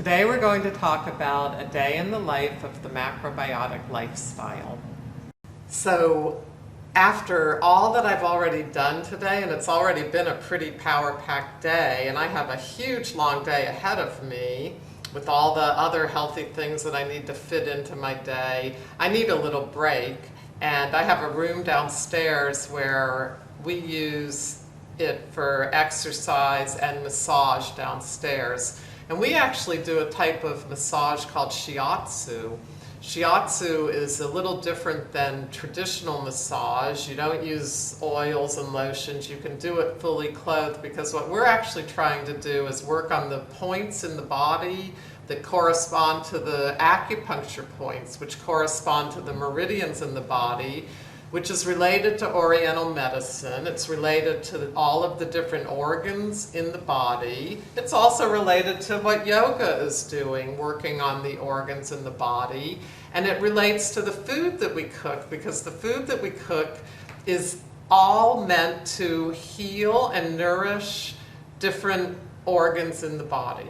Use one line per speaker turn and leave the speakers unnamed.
Today we're going to talk about a day in the life of the macrobiotic lifestyle. So after all that I've already done today, and it's already been a pretty power-packed day, and I have a huge long day ahead of me with all the other healthy things that I need to fit into my day, I need a little break. And I have a room downstairs where we use it for exercise and massage downstairs. And we actually do a type of massage called shiatsu. Shiatsu is a little different than traditional massage. You don't use oils and lotions. You can do it fully clothed, because what we're actually trying to do is work on the points in the body that correspond to the acupuncture points, which correspond to the meridians in the body, which is related to Oriental medicine. It's related to all of the different organs in the body. It's also related to what yoga is doing, working on the organs in the body. And it relates to the food that we cook, because the food that we cook is all meant to heal and nourish different organs in the body.